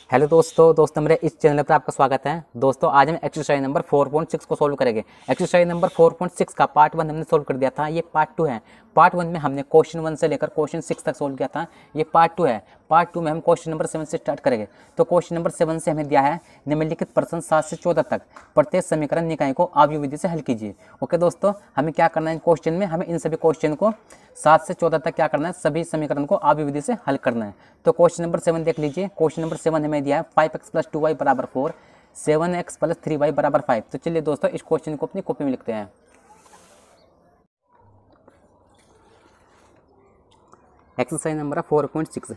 Hello दोस्तों मेरे इस चैनल पर आपका स्वागत है। दोस्तों आज हम एक्सरसाइज नंबर 4.6 को सोल्व करेंगे। एक्सरसाइज नंबर 4.6 का पार्ट 1 हमने सोल्व कर दिया था, ये पार्ट 2 है। पार्ट 1 में हमने क्वेश्चन 1 से लेकर क्वेश्चन 6 तक सोल्व किया था, ये पार्ट 2 है। पार्ट 2 में हम क्वेश्चन नंबर 7 से स्टार्ट करेंगे। तो क्वेश्चन नंबर 7 से हमें दिया है निम्नलिखित प्रश्न 7 से 14 तक प्रत्येक समीकरण निकाय को आव्यूह विधि से हल कीजिए। ओके दोस्तों, हमें क्या करना है क्वेश्चन में, हमें इन सभी क्वेश्चन को 7 से 14 तक क्या करना है, सभी समीकरण को आव्यूह विधि से हल करना है। तो क्वेश्चन नंबर 7 देख लीजिए। क्वेश्चन नंबर 7 हमें दिया है 5x + 2y = 4, 7x + 3y = 5। तो चलिए दोस्तों इस क्वेश्चन को अपनी कॉपी में लिखते हैं। Exercise number 4.6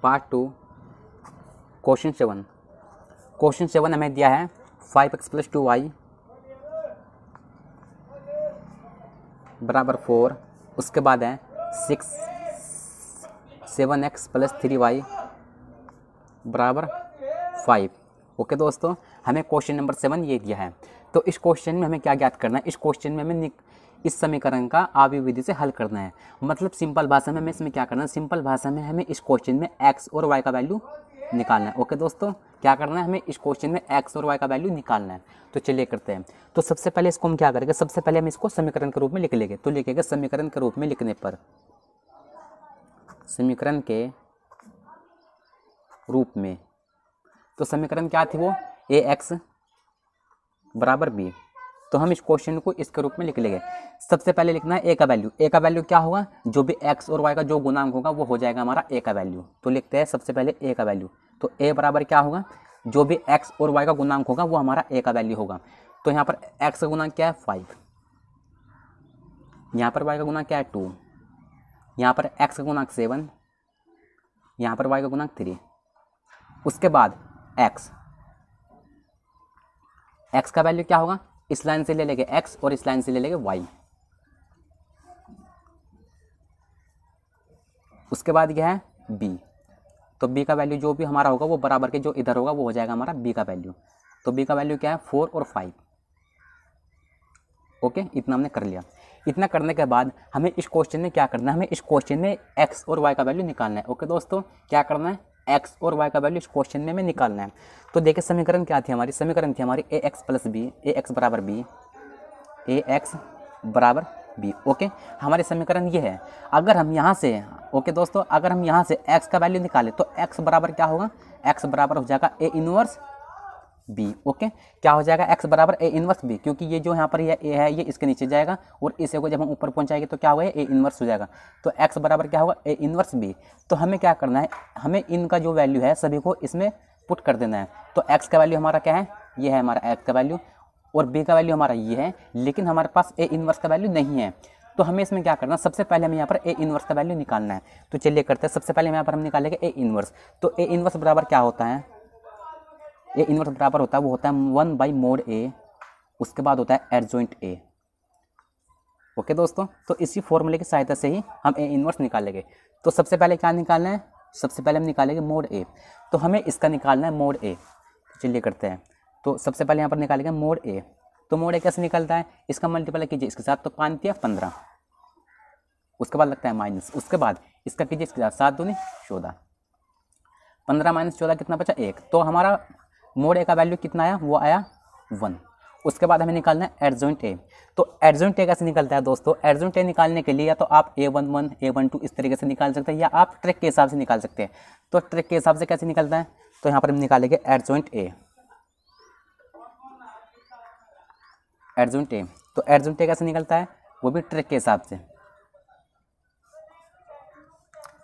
part 2 question 7। Question 7 हमें दिया है 5x + 2y = 4, उसके बाद है 7x + 3y = 5। ओके दोस्तों, हमें क्वेश्चन नंबर 7 ये दिया है। तो इस क्वेश्चन में हमें क्या ज्ञात करना है, इस क्वेश्चन में हमें इस समीकरण का आव्यूह विधि से हल करना है। मतलब सिंपल भाषा में हमें इसमें क्या करना है, सिंपल भाषा में हमें इस क्वेश्चन में x और y का वैल्यू निकालना है। ओके दोस्तों, क्या करना है, हमें इस क्वेश्चन में x और y का वैल्यू निकालना है। तो चलिए करते हैं। तो सबसे पहले इसको हम क्या करेंगे, सबसे पहले हम इसको समीकरण के रूप में लिख लेंगे। तो लिखेंगे समीकरण के रूप में लिखने पर, समीकरण के रूप में, तो समीकरण क्या थी वो ax = b। तो हम इस क्वेश्चन को इसके रूप में लिख लेंगे। सबसे पहले लिखना है a का वैल्यू। a का वैल्यू क्या होगा, जो भी x और y का जो गुणांक होगा वो हो जाएगा हमारा a का वैल्यू। तो लिखते हैं सबसे पहले a का वैल्यू। तो a बराबर क्या होगा, जो भी x और y का गुणांक होगा वो हमारा a का वैल्यू होगा। तो यहाँ पर x का गुणांक क्या है 5, यहाँ पर y का गुणांक क्या है 2, यहाँ पर x का गुणांक 7, यहाँ पर y का गुणांक 3। उसके बाद x का वैल्यू क्या होगा, इस लाइन से ले लेंगे x और इस लाइन से ले लेंगे y। उसके बाद यह है b। तो b का वैल्यू जो भी हमारा होगा वो बराबर के जो इधर होगा वो हो जाएगा हमारा b का वैल्यू। तो b का वैल्यू क्या है 4 और 5। ओके, इतना हमने कर लिया। इतना करने के बाद हमें इस क्वेश्चन में क्या करना है, हमें इस क्वेश्चन में x और y का वैल्यू निकालना है। ओके दोस्तों, क्या करना है, x और y का वैल्यू इस क्वेश्चन में हमें निकालना है। तो देखिए समीकरण क्या थी हमारी, समीकरण थी हमारी ax + b, ax = b, ax = b। Okay, हमारी समीकरण ये है। अगर हम यहाँ से, ओके दोस्तों, अगर हम यहाँ से x का वैल्यू निकालें तो x बराबर क्या होगा, x बराबर हो जाएगा a इनवर्स b। ओके, क्या हो जाएगा, x बराबर a इनवर्स b, क्योंकि ये जो यहाँ पर ये a है ये इसके नीचे जाएगा और इसे को जब हम ऊपर पहुँचाएंगे तो क्या होगा, a इनवर्स हो जाएगा। तो x बराबर क्या होगा, a इनवर्स b। तो हमें क्या करना है, हमें इनका जो वैल्यू है सभी को इसमें पुट कर देना है। तो x का वैल्यू हमारा क्या है, ये है हमारा x का वैल्यू, और b का वैल्यू हमारा ये है, लेकिन हमारे पास a इनवर्स का वैल्यू नहीं है। तो हमें इसमें क्या करना, सबसे पहले हमें यहाँ पर a इनवर्स का वैल्यू निकालना है। तो चलिए करते हैं। सबसे पहले यहाँ पर हम निकालेंगे a इनवर्स। तो a इनवर्स बराबर क्या होता है, ए इनवर्स बराबर होता है, वो होता है 1/mod a, उसके बाद होता है एडजॉइंट a। ओके दोस्तों, तो इसी फॉर्मूले की सहायता से ही हम ए इनवर्स निकालेंगे। तो सबसे पहले क्या निकालना है, सबसे पहले हम निकालेंगे mod a। तो हमें इसका निकालना है mod a। चलिए करते हैं। तो सबसे पहले यहाँ पर निकालेंगे mod a। तो mod a कैसे निकलता है, इसका मल्टीप्लाई कीजिए इसके साथ, तो 5 × 15, उसके बाद लगता है माइनस, उसके बाद इसका कीजिए इसके साथ, 7 दूनी 14, 15 - 14 कितना बचा 1। तो हमारा mod a का वैल्यू कितना आया, वो आया 1। उसके बाद हमें निकालना है एडजॉइंट a। तो एडजॉइंट a कैसे निकलता है दोस्तों, एडजॉइंट a निकालने के लिए या तो आप a11 a12 इस तरीके से निकाल सकते हैं, या आप ट्रिक के हिसाब से निकाल सकते हैं। तो ट्रिक के हिसाब से कैसे निकलता है, तो यहाँ पर हम निकालेंगे एडजॉइंट a। एडजॉइंट a, तो एडजॉइंट a कैसे निकलता है, वो भी ट्रिक के हिसाब से।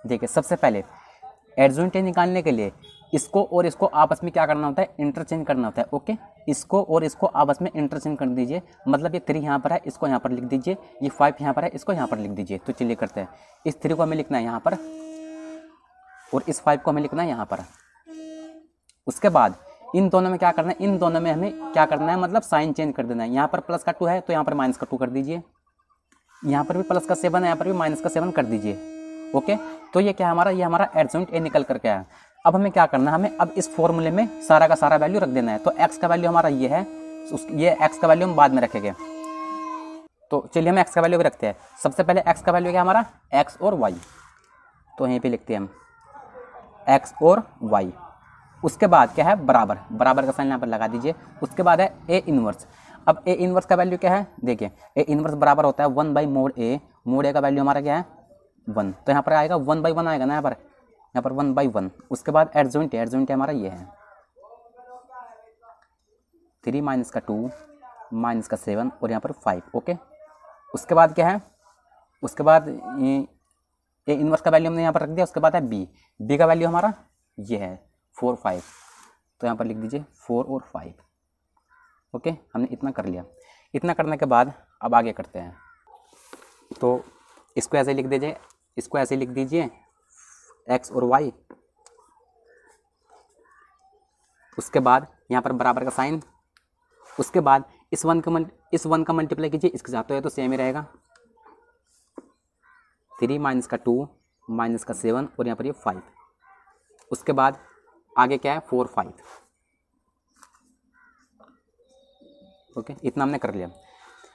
देखिए सबसे पहले एडजॉइंट a निकालने के लिए इसको और इसको आपस में क्या करना होता है, इंटरचेंज करना होता है। ओके, इसको और इसको आपस में इंटरचेंज कर दीजिए। मतलब ये 3 यहाँ पर है, इसको यहाँ पर लिख दीजिए, ये 5 यहाँ पर है, इसको यहाँ पर लिख दीजिए। तो चलिए करते हैं। इस 3 को हमें लिखना है यहाँ पर और इस 5 को हमें लिखना है यहाँ पर। उसके बाद इन दोनों में क्या करना है, इन दोनों में हमें क्या करना है, मतलब साइन चेंज कर देना है। यहाँ पर प्लस का 2 है तो यहाँ पर माइनस का 2 कर दीजिए, यहाँ पर भी प्लस का 7 है, यहाँ पर भी माइनस का 7 कर दीजिए। ओके, तो ये क्या हमारा, ये हमारा एडजॉइंट a निकल करके आया। अब हमें क्या करना है, हमें अब इस फॉर्मूले में सारा का सारा वैल्यू रख देना है। तो x का वैल्यू हमारा ये है, ये x का वैल्यू हम बाद में रखेंगे। तो चलिए हम x का वैल्यू भी रखते हैं। सबसे पहले x का वैल्यू क्या हमारा, x और y। तो यहीं पे लिखते हैं हम एक्स और वाई। उसके बाद क्या है बराबर, बराबर का साइन यहाँ पर लगा दीजिए। उसके बाद है ए इनवर्स। अब ए इनवर्स का वैल्यू क्या है, देखिए ए इनवर्स बराबर होता है 1/mod ए का वैल्यू हमारा क्या है 1, तो यहाँ पर आएगा 1/1 आएगा ना, यहाँ पर 1/1। उसके बाद एडजॉइंट हमारा ये है 3 माइनस का 2 माइनस का 7 और यहाँ पर 5। ओके, उसके बाद क्या है, उसके बाद ए इनवर्स का वैल्यू हमने यहाँ पर रख दिया। उसके बाद है बी का वैल्यू हमारा ये है 4 5, तो यहाँ पर लिख दीजिए 4 और 5। ओके, हमने इतना कर लिया। इतना करने के बाद अब आगे करते हैं, तो इसको ऐसे लिख दीजिए, इसको ऐसे लिख दीजिए एक्स और वाई। उसके बाद यहाँ पर बराबर का साइन। उसके बाद इस वन का मल्टीप्लाई कीजिए इसके साथ, तो ये तो सेम ही रहेगा 3 माइनस का 2 माइनस का 7 और यहाँ पर ये 5। उसके बाद आगे क्या है 4 5। ओके, इतना हमने कर लिया।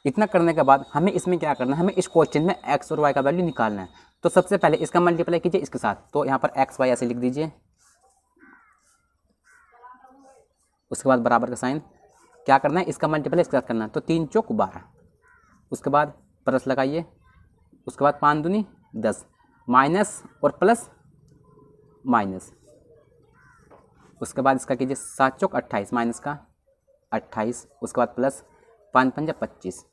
इतना करने के बाद हमें इसमें क्या करना है, हमें इस क्वेश्चन में एक्स और वाई का वैल्यू निकालना है। तो सबसे पहले इसका मल्टीप्लाई कीजिए इसके साथ, तो यहाँ पर एक्स वाई ऐसे लिख दीजिए। उसके बाद बराबर का साइन, क्या करना है इसका मल्टीप्लाई इसके साथ करना है, तो 3 चौक 12। उसके बाद प्लस लगाइए। उसके बाद 5 दूनी 10, माइनस और प्लस माइनस। उसके बाद इसका कीजिए 7 चौक 28, माइनस का 28। उसके बाद प्लस 5 पंजा 25।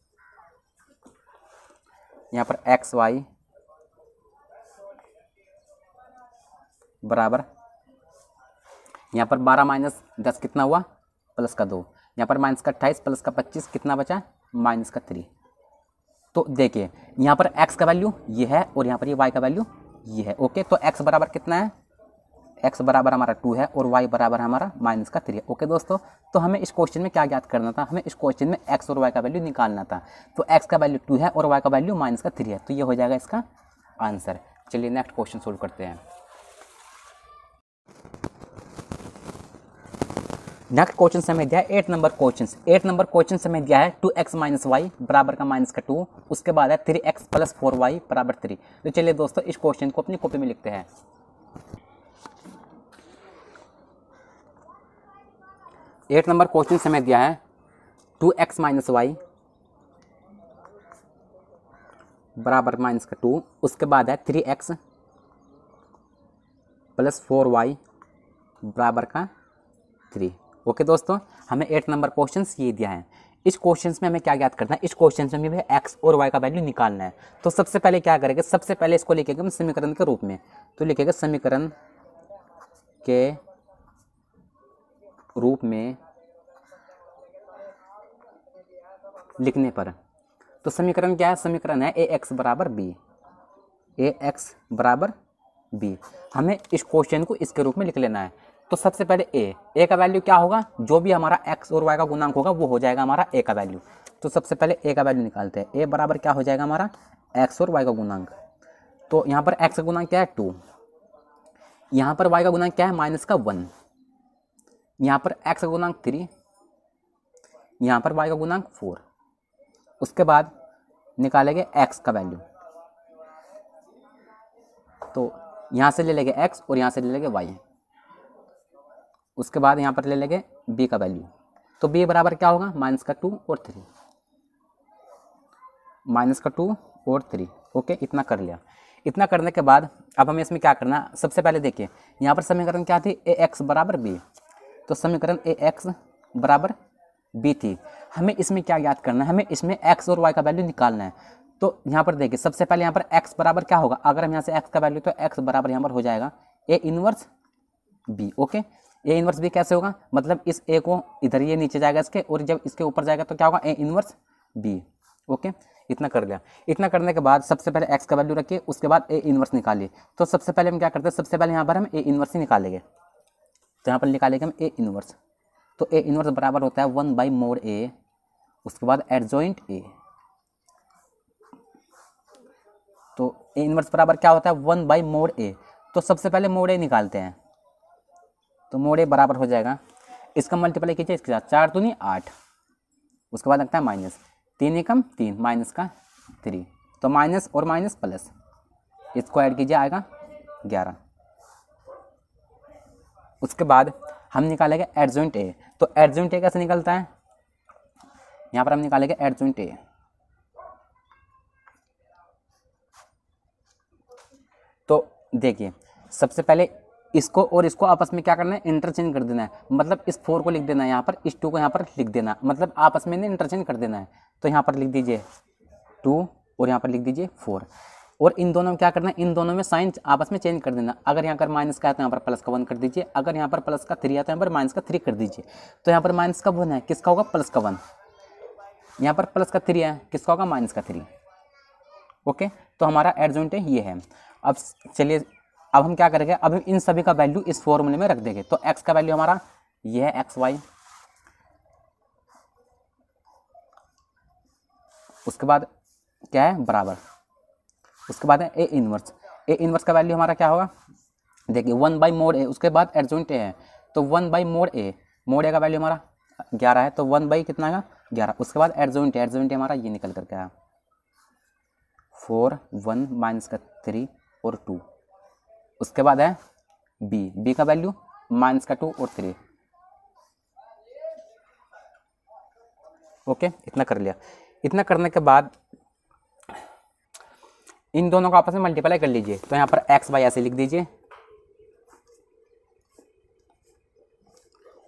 यहाँ पर एक्स वाई बराबर, यहाँ पर 12 माइनस 10 कितना हुआ प्लस का 2। यहाँ पर माइनस का 28 प्लस का 25 कितना बचा माइनस का 3। तो देखिए यहाँ पर x का वैल्यू ये है और यहाँ पर ये y का वैल्यू ये है। ओके, तो x बराबर कितना है, x बराबर हमारा 2 है और y बराबर हमारा माइनस का 3 है। ओके दोस्तों, तो हमें इस क्वेश्चन में क्या ज्ञात करना था, हमें इस क्वेश्चन में x और y का वैल्यू निकालना था। तो x का वैल्यू 2 है और y का वैल्यू माइनस का 3 है, तो ये हो जाएगा इसका आंसर। चलिए नेक्स्ट क्वेश्चन सोल्व करते हैं। नेक्स्ट क्वेश्चन से हमें दिया है 8 नंबर क्वेश्चन। 8 नंबर क्वेश्चन से हमें दिया है 2x माइनस वाई बराबर का माइनस का 2। उसके बाद है 3x प्लस 4y बराबर 3। तो चलिए दोस्तों इस क्वेश्चन को अपनी कॉपी में लिखते हैं। 8 नंबर क्वेश्चन से हमें दिया है 2x माइनस वाई बराबर माइनस का 2। उसके बाद है 3x प्लस 4y बराबर का 3। ओके दोस्तों, हमें 8 नंबर क्वेश्चन ये दिया है। इस क्वेश्चन में हमें क्या ज्ञात करना है, इस क्वेश्चन में हमें x और y का वैल्यू निकालना है। तो सबसे पहले क्या करेंगे, सबसे पहले इसको लिखेंगे हम समीकरण के रूप में। तो लिखेंगे समीकरण के रूप में लिखने पर, तो समीकरण क्या है, समीकरण है ax बराबर b, ax बराबर b। हमें इस क्वेश्चन को इसके रूप में लिख लेना है। तो सबसे पहले a का वैल्यू क्या होगा, जो भी हमारा x और y का गुणांक होगा वो हो जाएगा हमारा a का वैल्यू। तो सबसे पहले a का वैल्यू निकालते हैं। a बराबर क्या हो जाएगा हमारा x और y का गुणांक। तो यहाँ पर x का गुणांक क्या है 2, यहाँ पर y का गुणांक क्या है माइनस का 1, यहाँ पर x का गुणांक 3, यहाँ पर y का गुणांक 4। उसके बाद निकालेंगे x का वैल्यू, तो यहाँ से ले लेंगे x और यहाँ से ले लेंगे y। उसके बाद यहाँ पर ले लेंगे b का वैल्यू, तो b बराबर क्या होगा माइनस का 2 और 3, माइनस का 2 और 3। ओके, इतना कर लिया। इतना करने के बाद अब हमें इसमें क्या करना, सबसे पहले देखिए यहाँ पर समीकरण क्या थी ax बराबर b, तो समीकरण ax बराबर b थी। हमें इसमें क्या ज्ञात करना है, हमें इसमें x और y का वैल्यू निकालना है। तो यहाँ पर देखिए सबसे पहले यहाँ पर x बराबर क्या होगा, अगर हम यहाँ से x का वैल्यू, तो x बराबर यहाँ पर हो जाएगा a inverse b। Okay, a inverse b कैसे होगा, मतलब इस a को इधर ये नीचे जाएगा इसके, और जब इसके ऊपर जाएगा तो क्या होगा a इनवर्स b। ओके, इतना कर लिया। इतना करने के बाद सबसे पहले x का वैल्यू रखिए, उसके बाद a इनवर्स निकालिए। तो सबसे पहले हम क्या करते हैं, सबसे पहले यहाँ पर हम a इनवर्स ही निकालेंगे। तो यहाँ पर निकालेंगे हम a इनवर्स, तो a इनवर्स बराबर होता है 1/mod a, उसके बाद एडजॉइंट a। तो a इनवर्स बराबर क्या होता है 1/mod a। तो सबसे पहले mod a निकालते हैं, तो mod a बराबर हो जाएगा, इसका मल्टीप्लाई कीजिए इसके साथ, 4 दूनी 8, उसके बाद लगता है माइनस, 3 एकम 3, माइनस का 3, तो माइनस और माइनस प्लस, इसको ऐड कीजिए आएगा 11। उसके बाद हम निकालेंगे एडजॉइंट ए। तो एडजॉइंट ए कैसे निकलता है, यहाँ पर हम निकालेंगे एडजॉइंट ए। तो देखिए सबसे पहले इसको और इसको आपस में क्या करना है, इंटरचेंज कर देना है। मतलब इस 4 को लिख देना है यहाँ पर, इस 2 को यहाँ पर लिख देना, मतलब आपस में इंटरचेंज कर देना है। तो यहाँ पर लिख दीजिए 2 और यहाँ पर लिख दीजिए 4। और इन दोनों में क्या करना है, इन दोनों में साइन आपस में चेंज कर देना। अगर यहाँ पर माइनस का है तो यहाँ पर प्लस का 1 कर दीजिए, अगर यहाँ पर प्लस का 3 है तो यहाँ पर माइनस का 3 कर दीजिए। तो यहाँ पर माइनस का 1 है, किसका होगा, प्लस का 1। यहाँ पर प्लस का 3 है, किसका होगा, माइनस का 3। ओके, तो हमारा एडजॉइंट है ये है। अब चलिए अब हम क्या करेंगे, अब हम इन सभी का वैल्यू इस फॉर्मूले में रख देंगे। तो x का वैल्यू हमारा ये है एक्स वाई, उसके बाद क्या है बराबर, उसके बाद है ए इनवर्स। ए इनवर्स का वैल्यू हमारा क्या होगा, देखिए 1/mod a, उसके बाद एडजॉइंट ए है तो 1/mod a, mod a का वैल्यू हमारा 11 है तो 1 बाई कितना आएगा 11। उसके बाद एडजॉइंट ए हमारा ये निकल करके आया 4, 1 माइनस का 3 और 2। उसके बाद है बी का वैल्यू माइनस का 2 और 3। ओके, इतना कर लिया। इतना करने के बाद इन दोनों को आपस में मल्टीप्लाई कर लीजिए। तो यहाँ पर एक्स वाई ऐसे लिख दीजिए,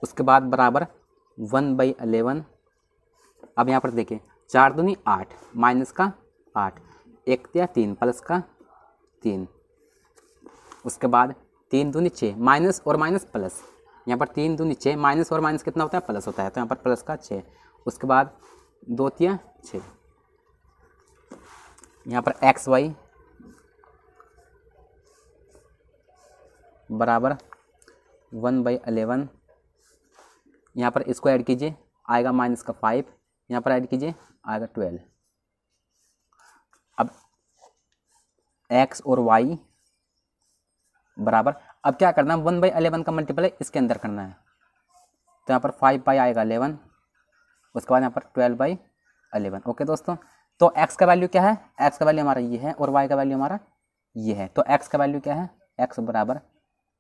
उसके बाद बराबर 1/11। अब यहाँ पर देखिए 4 दूनी 8 माइनस का 8, 1 या 3 प्लस का 3। उसके बाद 3 दूनी 6 माइनस और माइनस प्लस, यहाँ पर 3 दूनी 6 माइनस और माइनस कितना होता है, प्लस होता है, तो यहाँ पर प्लस का 6। उसके बाद 2 या 6, यहाँ पर एक्स वाई बराबर 1/11। यहाँ पर इसको ऐड कीजिए आएगा माइनस का 5, यहाँ पर ऐड कीजिए आएगा 12। अब x और y बराबर, अब क्या करना है 1/11 का मल्टीप्लाई इसके अंदर करना है। तो यहाँ पर 5 आएगा 11, उसके बाद यहाँ पर 12/11। ओके दोस्तों, तो x का वैल्यू क्या है, x का वैल्यू हमारा ये है और y का वैल्यू हमारा ये है। तो x का वैल्यू क्या है, x बराबर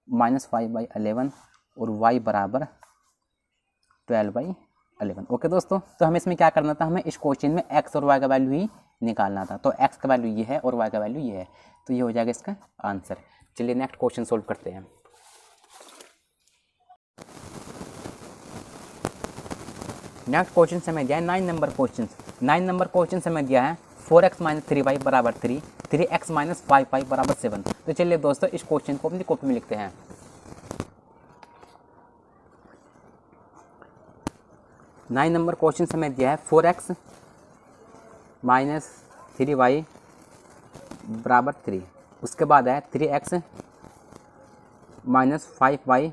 -5/11 और y बराबर 12/11। ओके दोस्तों, तो हमें इसमें क्या करना था, हमें इस क्वेश्चन में x और y का वैल्यू ही निकालना था। तो x का वैल्यू ये है और y का वैल्यू ये है, तो ये हो जाएगा इसका आंसर। चलिए नेक्स्ट क्वेश्चन सोल्व करते हैं। नेक्स्ट क्वेश्चन से हमें दिया है 9 नंबर क्वेश्चन। 9 नंबर क्वेश्चन से हमें दिया है 4x - 3y बराबर 3, 3x - 5y बराबर 7। तो चलिए दोस्तों इस क्वेश्चन को अपनी कॉपी में लिखते हैं। नाइन नंबर क्वेश्चन से हमें दिया है 4x - 3y बराबर 3, उसके बाद है 3x - 5y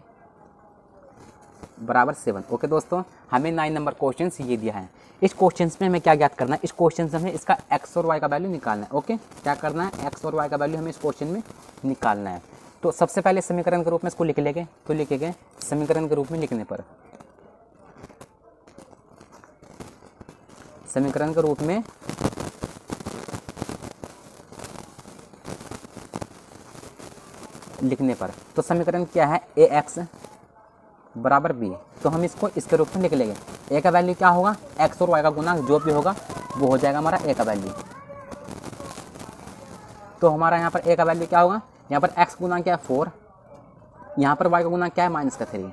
बराबर 7। ओके दोस्तों, हमें 9 नंबर क्वेश्चन ये दिया है। इस क्वेश्चन में हमें क्या ज्ञात करना है, इस क्वेश्चन से हमें इसका x और y का वैल्यू निकालना है। ओके, क्या करना है, x और y का वैल्यू हमें इस क्वेश्चन में निकालना है। तो सबसे पहले समीकरण के रूप में इसको लिख लेंगे। तो लिखेंगे समीकरण के रूप में लिखने पर, समीकरण के रूप में लिखने पर, तो समीकरण क्या है, ax बराबर b। तो हम इसको इसके रूप में लिख लेंगे। a का वैल्यू क्या होगा, x और y का गुना जो भी होगा वो हो जाएगा हमारा a का वैल्यू। तो हमारा यहाँ पर a का वैल्यू क्या होगा, यहाँ पर x गुना क्या है 4, यहाँ पर y का गुना क्या है -3,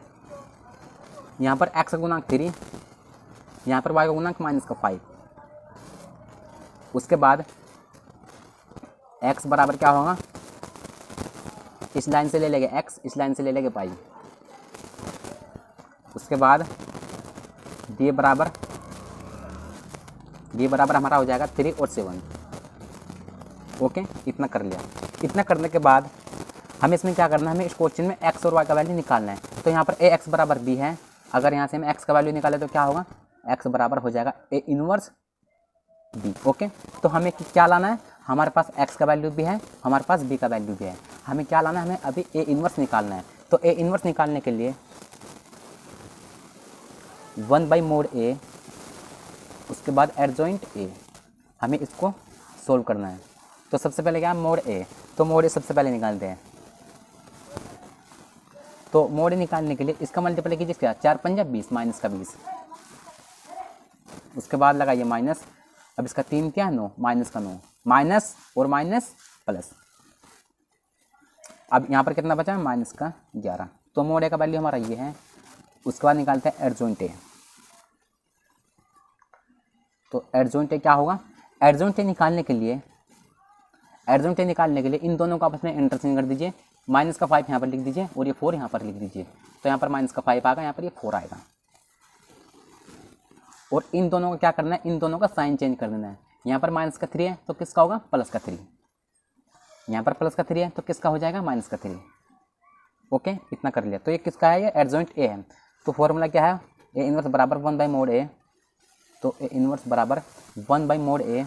यहाँ पर x का गुणांक 3, यहाँ पर y का गुणांक -5। उसके बाद x बराबर क्या होगा, इस लाइन से ले लेंगे x, इस लाइन से ले लेंगे y। उसके बाद d बराबर हमारा हो जाएगा 3 और 7। ओके, इतना कर लिया। इतना करने के बाद हमें इसमें क्या करना है, हमें इस क्वेश्चन में x और y का वैल्यू निकालना है। तो यहाँ पर ax बराबर b है, अगर यहाँ से हम x का वैल्यू निकालें तो क्या होगा, x बराबर हो जाएगा a इनवर्स b। ओके, तो हमें क्या लाना है, हमारे पास x का वैल्यू भी है, हमारे पास b का वैल्यू भी है, हमें क्या लाना है, हमें अभी a इनवर्स निकालना है। तो a इनवर्स निकालने के लिए 1/mod a, उसके बाद एडजॉइंट a, हमें इसको सोल्व करना है। तो सबसे पहले क्या है, mod a, तो mod a सबसे पहले निकालते हैं। तो मोड ए निकालने के लिए इसका मल्टीप्लाई कीजिए क्या, 4 पंजा 20 माइनस का 20, उसके बाद लगाइए माइनस, अब इसका 3 क्या 9 माइनस का 9, माइनस और माइनस प्लस, अब यहाँ पर कितना बचा है माइनस का 11। तो मोड ए का वैल्यू हमारा ये है। उसके बाद निकालते हैं एडजॉइंट ए। तो एडजॉइंट ए क्या होगा, एडजॉइंट ए निकालने के लिए इन दोनों को आपस में इंटरचेंज कर दीजिए, माइनस का 5 यहाँ पर लिख दीजिए और ये 4 यहाँ पर लिख दीजिए। तो यहाँ पर माइनस का 5 आएगा, यहाँ पर ये 4 आएगा। और इन दोनों का क्या करना है, इन दोनों का साइन चेंज कर देना है। यहाँ पर माइनस का 3 है तो किसका होगा प्लस का 3, यहाँ पर प्लस का 3 है तो किसका हो जाएगा माइनस का 3। ओके, इतना कर लिया। तो ये किसका है, ये एडजॉइंट ए है। तो फॉर्मूला क्या है, ए इनवर्स बराबर 1/mod ए। तो ए इनवर्स बराबर 1/mod ए,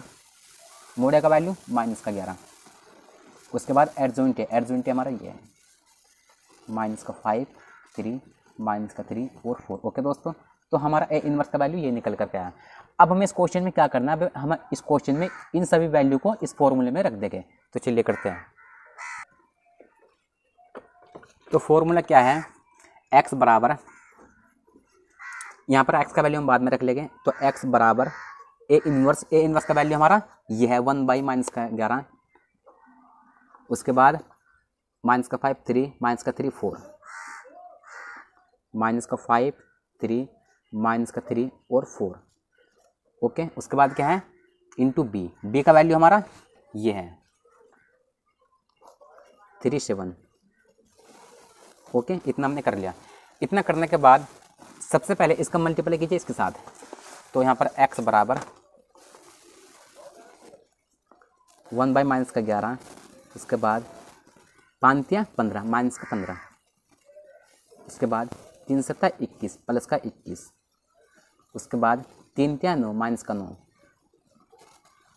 मोड ए का वैल्यू माइनस का 11। उसके बाद एडजॉइंट ए हमारा ये है माइनस का 5 3 माइनस का 3 और 4। ओके दोस्तों, तो हमारा ए इनवर्स का वैल्यू ये निकल करके आया। अब हमें इस क्वेश्चन में क्या करना है, हम इस क्वेश्चन में इन सभी वैल्यू को इस फॉर्मूले में रख देंगे। तो चलिए करते हैं। तो फॉर्मूला क्या है, x बराबर, यहाँ पर x का वैल्यू हम बाद में रख लेंगे। तो x बराबर ए इनवर्स का वैल्यू हमारा ये है 1 माइनस का 11, उसके बाद माइनस का 5 3 माइनस का 3 4, माइनस का 5 3 माइनस का 3 और 4। ओके, उसके बाद क्या है इंटू बी का वैल्यू हमारा ये है 3 7। ओके, इतना हमने कर लिया। इतना करने के बाद सबसे पहले इसका मल्टीप्लाई कीजिए इसके साथ। तो यहाँ पर x बराबर 1 माइनस का 11, उसके बाद 5 15 माइनस का 15, उसके बाद 3 7 21 प्लस का 21, उसके बाद 3 9 माइनस का 9,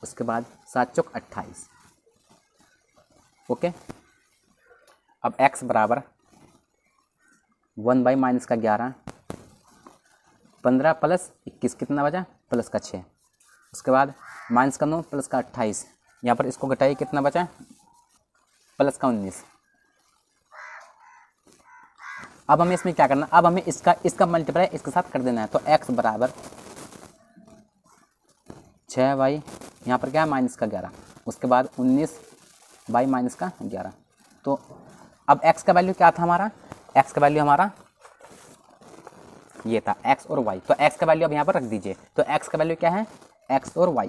उसके बाद 7 चौक 28। ओके, अब x बराबर 1 माइनस का 11, 15 प्लस 21 कितना बचा प्लस का 6, उसके बाद माइनस का 9 प्लस का 28, यहाँ पर इसको घटाइए कितना बचा प्लस का 19। अब हमें इसमें क्या करना, अब हमें इसका मल्टीप्लाई इसके साथ कर देना है। तो x बराबर 6 यहाँ पर क्या है माइनस का 11, उसके बाद 19 माइनस का 11। तो अब x का वैल्यू क्या था हमारा, x का वैल्यू हमारा ये था x और y। तो x का वैल्यू अब यहाँ पर रख दीजिए। तो x का वैल्यू क्या है x और y।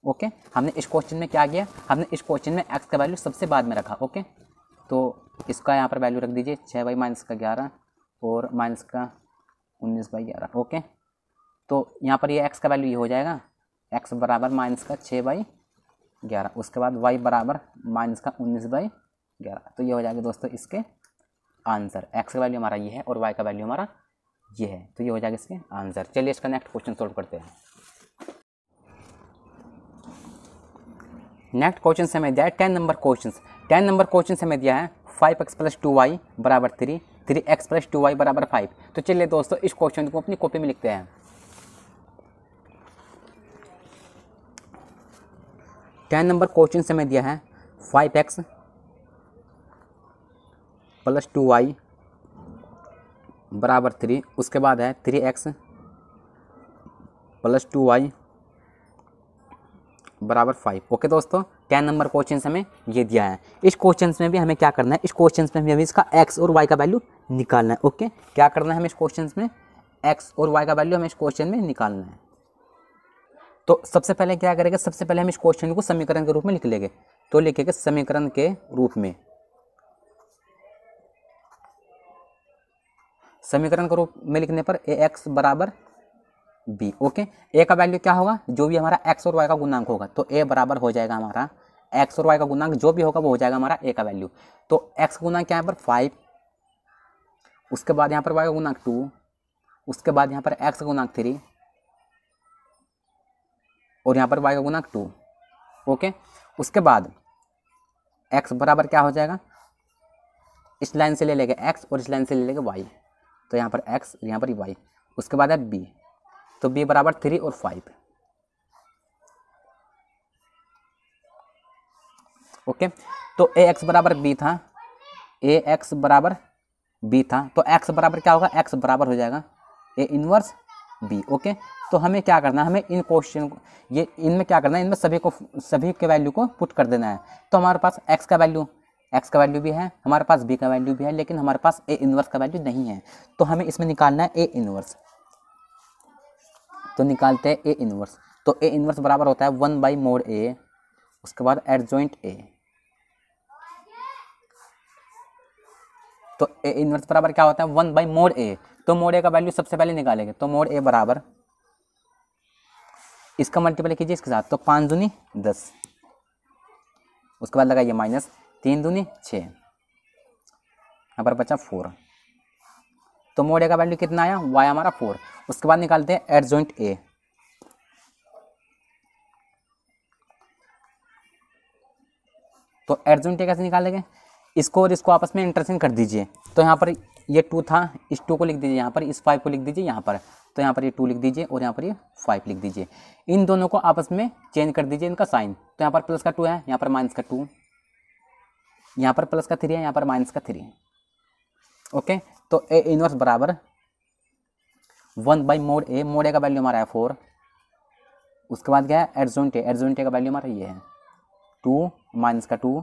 ओके, हमने इस क्वेश्चन में क्या किया, हमने इस क्वेश्चन में x का वैल्यू सबसे बाद में रखा। ओके, तो इसका यहाँ पर वैल्यू रख दीजिए 6 माइनस का 11 और माइनस का 19/11। ओके, तो यहाँ पर ये x का वैल्यू ये हो जाएगा x बराबर माइनस का 6/11, उसके बाद y बराबर माइनस का 19/11। तो ये हो जाएगा दोस्तों इसके आंसर। x का वैल्यू हमारा ये है और y का वैल्यू हमारा ये है। तो ये हो जाएगा इसके आंसर। चलिए इसका नेक्स्ट क्वेश्चन सोल्व करते हैं। नेक्स्ट क्वेश्चन से हमें दिया है 10 नंबर क्वेश्चन। 10 नंबर क्वेश्चन से हमें दिया है 5x + 2y बराबर 3, 3x + 2y बराबर 5। तो चलिए दोस्तों इस क्वेश्चन को अपनी कॉपी में लिखते हैं। 10 नंबर क्वेश्चन से हमें दिया है 5x + 2y बराबर 3, उसके बाद है 3x + 2y बराबर 5। ओके दोस्तों, 10 नंबर क्वेश्चन हमें ये दिया है। इस क्वेश्चन में भी हमें क्या करना है, इस क्वेश्चन में हमें इसका x और y का वैल्यू निकालना है। ओके, क्या करना है हमें इस क्वेश्चन में x और y का वैल्यू हमें इस क्वेश्चन में निकालना है। तो सबसे पहले क्या करेंगे, सबसे पहले हम इस क्वेश्चन को समीकरण के रूप में लिख लेंगे। तो लिखेंगे समीकरण के रूप में, समीकरण के रूप में लिखने पर ax बराबर b। ओके, a का वैल्यू क्या होगा, जो भी हमारा x और y का गुणांक होगा। तो a बराबर हो जाएगा हमारा x और y का गुणांक जो भी होगा वो हो जाएगा हमारा a का वैल्यू। तो x गुणांक क्या है यहाँ पर 5, उसके बाद यहाँ पर y का गुणांक 2, उसके बाद यहाँ पर x का गुणांक 3 और यहाँ पर y का गुणांक 2। ओके, उसके बाद x बराबर क्या हो जाएगा, इस लाइन से ले लेंगे x और इस लाइन से ले लेंगे y। तो यहाँ पर x यहाँ पर y, उसके बाद है b। तो b बराबर 3 और 5। ओके, तो ax बराबर b था, ए एक्स बराबर बी था, तो एक्स बराबर क्या होगा, एक्स बराबर हो जाएगा ए इनवर्स बी। ओके, तो हमें क्या करना है, हमें इन क्वेश्चन को, ये इनमें क्या करना है, इनमें सभी के वैल्यू को पुट कर देना है। तो हमारे पास एक्स का वैल्यू भी है, हमारे पास बी का वैल्यू भी है, लेकिन हमारे पास ए इनवर्स का वैल्यू नहीं है। तो हमें इसमें निकालना है ए इनवर्स। तो निकालते हैं ए इनवर्स। तो ए इनवर्स बराबर होता है 1/mod ए, उसके बाद एडजॉइंट ए। तो ए इनवर्स बराबर क्या होता है 1/mod ए। तो mod ए का वैल्यू सबसे पहले निकालेंगे। तो mod ए बराबर, इसका मल्टीप्लाई कीजिए इसके साथ, तो 5 दूनी 10, उसके बाद लगाइए माइनस, 3 दूनी 6, यहाँ पर बचा 4। तो mod ए का वैल्यू कितना आया, y हमारा 4। उसके बाद निकालते हैं एडजॉइंट ए। तो एडजॉइंट ए कैसे निकालेंगे, इसको और इसको आपस में इंटरचेंज कर दीजिए। तो यहाँ पर ये 2 था, इस 2 को लिख दीजिए यहाँ पर, इस 5 को लिख दीजिए यहाँ पर। तो यहाँ पर ये 2 लिख दीजिए और यहाँ पर ये 5 लिख दीजिए। इन दोनों को आपस में चेंज कर दीजिए इनका साइन। तो यहाँ पर प्लस का 2 है, यहाँ पर माइनस का 2, यहाँ पर प्लस का 3 है, यहाँ पर माइनस का 3। ओके, तो ए इनवर्स बराबर 1/mod ए। mod ए का वैल्यू हमारा है 4। उसके बाद क्या है एडजॉइंट ए का वैल्यू हमारा ये है 2 माइनस का 2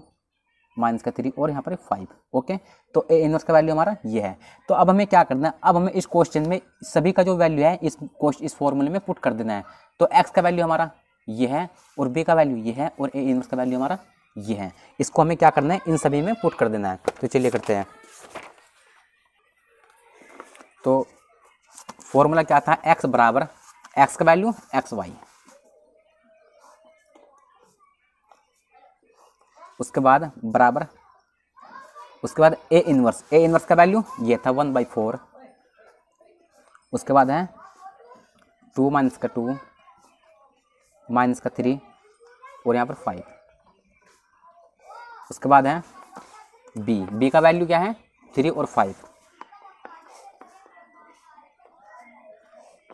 माइनस का 3 और यहाँ पर 5। ओके, तो ए इनवर्स का वैल्यू हमारा ये है। तो अब हमें क्या करना है, अब हमें इस क्वेश्चन में सभी का जो वैल्यू है इस फॉर्मूले में पुट कर देना है। तो एक्स का वैल्यू हमारा ये है और बी का वैल्यू ये है और ए इनवर्स का वैल्यू हमारा ये है। इसको हमें क्या करना है, इन सभी में पुट कर देना है। तो चलिए करते हैं। तो फॉर्मूला क्या था, एक्स बराबर एक्स का वैल्यू एक्स वाई, उसके बाद बराबर, उसके बाद ए इनवर्स का वैल्यू ये था 1/4। उसके बाद है 2 माइनस का 2 माइनस का 3 और यहाँ पर 5। उसके बाद है बी का वैल्यू क्या है 3 और 5।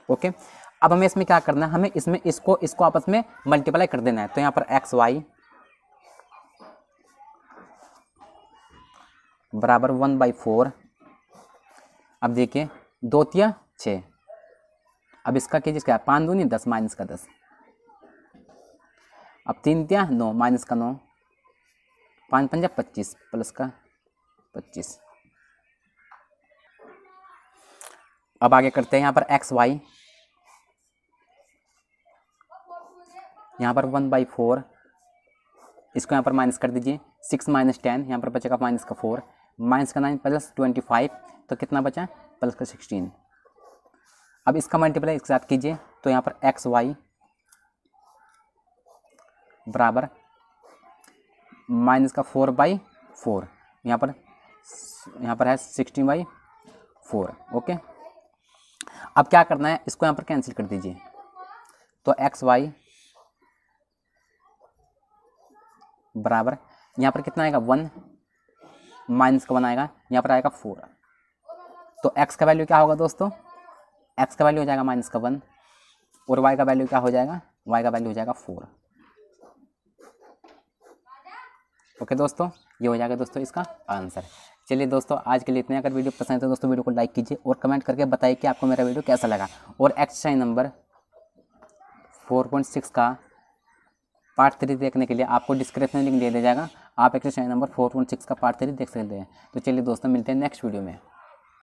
ओके, अब हमें इसमें क्या करना है, हमें इसमें इसको आपस में मल्टीप्लाई कर देना है। तो यहाँ पर एक्स वाई बराबर 1/4। अब देखिए 2 तिया 6, अब इसका कीजिए क्या, 5 दूनी 10 माइनस का 10, अब 3 तिया 9 माइनस का 9, 5 पंजा 25 प्लस का 25। अब आगे करते हैं, यहाँ पर एक्स वाई, यहाँ पर 1/4, इसको यहाँ पर माइनस कर दीजिए, 6 माइनस 10, यहाँ पर बचेगा माइनस का 4, माइनस का 9 प्लस 25, तो कितना बचा प्लस का 16। अब इसका मल्टीप्लाई इसके साथ कीजिए। तो यहाँ पर एक्स वाई बराबर माइनस का 4/4, यहाँ पर है 16/4। ओके, अब क्या करना है, इसको यहाँ पर कैंसिल कर दीजिए। तो एक्स वाई बराबर यहाँ पर कितना आएगा 1, माइनस का 1 आएगा, यहाँ पर आएगा 4। तो x का वैल्यू क्या होगा दोस्तों, x का वैल्यू हो जाएगा माइनस का 1 और y का वैल्यू क्या हो जाएगा, y का वैल्यू हो जाएगा 4। ओके दोस्तों, ये हो जाएगा दोस्तों इसका आंसर। चलिए दोस्तों, आज के लिए इतने। अगर वीडियो पसंद है तो दोस्तों वीडियो को लाइक कीजिए और कमेंट करके बताइए कि आपको मेरा वीडियो कैसा लगा। और एक्सरसाइज नंबर 4.6 का पार्ट 3 देखने के लिए आपको डिस्क्रिप्शन लिंक दे दिया जाएगा, आप एक्सरसाइज नंबर 4.6 का पार्ट 3 देख सकते हैं। तो चलिए दोस्तों, मिलते हैं नेक्स्ट वीडियो में।